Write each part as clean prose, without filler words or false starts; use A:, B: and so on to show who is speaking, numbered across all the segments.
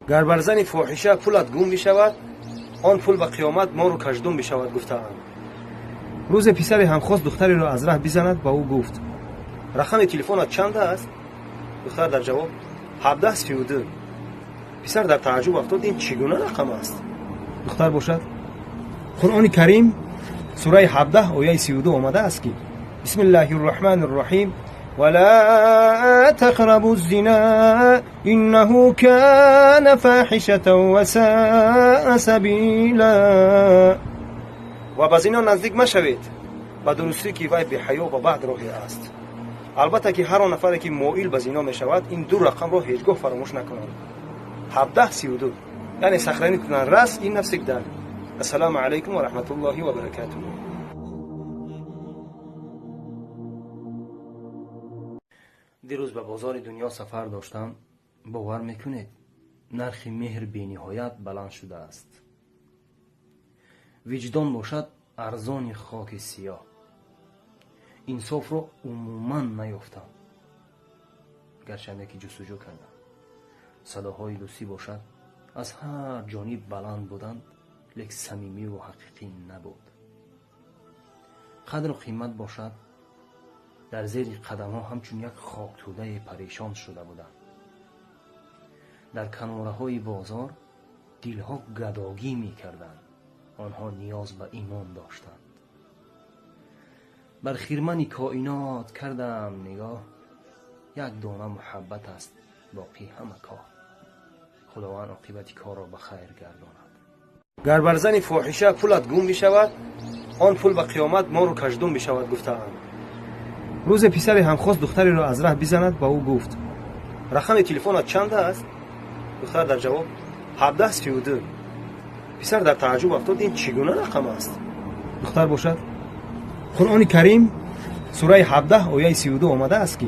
A: گر بر زن فاحشه پولت گم بشود، آن پول به قیامت ما رو کژدم بشود گفتند. روز پسر همخواست دختری را از ره بزند، با او گفت رقم تلفنت چند است؟ دختر در جواب 1732. پسر در تعجب افتاد، این چگونه رقم است؟ دختر باشد قرآن کریم سوره 17 آیه 32 آمده است که بسم الله الرحمن الرحیم ولا تقربوا الزنا انه كان فاحشة وساء سبیلا. و به زنا نزدیک مشوید، به درستی که وی بی حیا و بعد راهی است. البته که هر نفری که مایل به زنا می شود این دو رقم را هیچگاه فراموش نکنند. 1732 یعنی سخرانی کنند راست این نفس در. السلام علیکم و رحمت الله و برکاته. دیروز به بازار دنیا سفر داشتم. باور میکنید نرخ مهر بی نهایت بلند شده است. وجدان باشد ارزان خاک سیاه. انصاف را عموما نیافتم، گرچه که جستجو کردم. صداهای دوستی باشد از هر جانب بلند بودند، لیک صمیمی و حقیقی نبود. قدر و قیمت باشد در زیر قدم ها همچون یک خاک توده پریشان شده بودند. در کناره های بازار دلها گداگی می کردند. آنها نیاز به ایمان داشتند. بر خرمن کائنات کردم نگاه، یک دانه محبت است باقی همه کار. خداوند عاقبت کار را به خیر گرداند. گر بر زن فاحشه پولت گم بشود، آن پول به قیامت ما رو کژدم بشود گفتند. روز پسر همخواست دختری را از ره بزند، با او گفت رقم تلفنت چند است؟ دختر در جواب 1732. پسر در تعجب افتاد، این چگونه رقم است؟ دختر باشد قرآن کریم سوره 17 آیه 32 آمده است که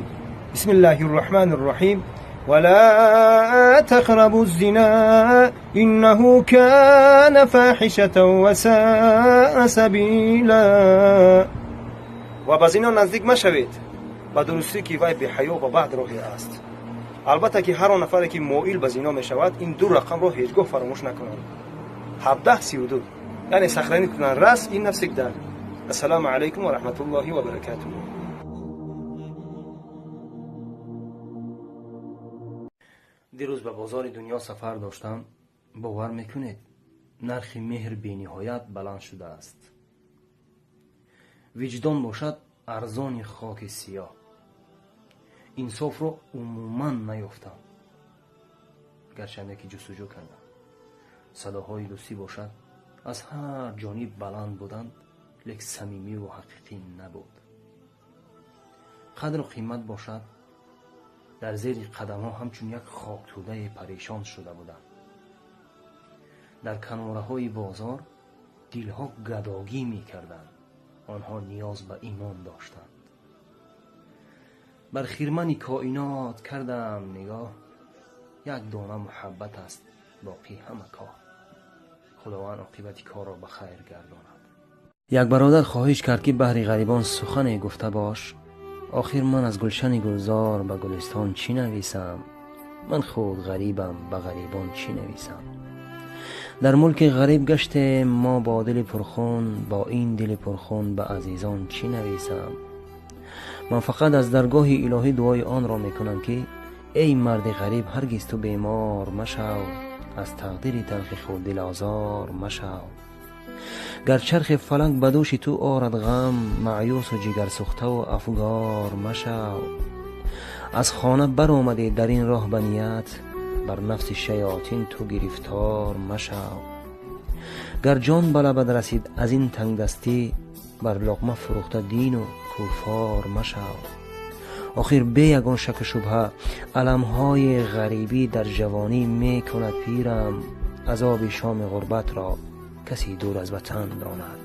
A: بسم الله الرحمن الرحیم ولا تقربوا الزنا انه كان فاحشة وساء سبیلا. و به زنا نزدیک مشوید، به درستی که وی بی حیا و بعد راهی است. البته که هر نفری که مایل به زنا می شود این دو رقم را هیچگاه فراموش نکنند. 1732 یعنی سخرانی کنند راست این نفس در. السلام علیکم و رحمت الله و برکاته. دیروز به بازار دنیا سفر داشتم. باور میکنید نرخ مهر بی نهایت بلند شده است. وجدان باشد ارزان خاک سیاه. انصاف را عموما نیافتم، گرچه که جستجو کردم. صداهای دوستی باشد از هر جانب بلند بودند، لیک صمیمی و حقیقی نبود. قدر و قیمت باشد در زیر قدم ها همچون یک خاک توده پریشان شده بودند. در کناره های بازار دلها گداگی می کردند. آنها نیاز به ایمان داشتند. بر خرمن کائنات کردم نگاه، یک دانه محبت است باقی همه کار. خداوند عاقبت کار را به خیر گرداند. یک برادر خواهش کرد که بهر غریبان سخنی گفته باش. آخر من از گلشن گلزار به گلستان چی نویسم؟ من خود غریبم، به غریبان چی نویسم؟ در ملک غریب گشته ما با دل پرخون، با این دل پرخون به عزیزان چی نویسم؟ من فقط از درگاه الهی دعای آن را میکنم که ای مرد غریب هرگز تو بیمار مشو، از تقدیر تلخ خود دل آزار مشو. گر چرخ فلک بدوش تو آرد غم، معیوس و جگر سوخته و افگار مشو. از خانه بر آمده در این راه بنیت، بر نفس شیاطین تو گرفتار مشو. گر جان به لبت رسید از این تنگ دستی، بر لقمه فروخته دین و کفار مشو. آخر به یگان شک و شبهه علمهای غریبی در جوانی می کند پیرم، عذاب شام غربت را کسی دور از وطن داند.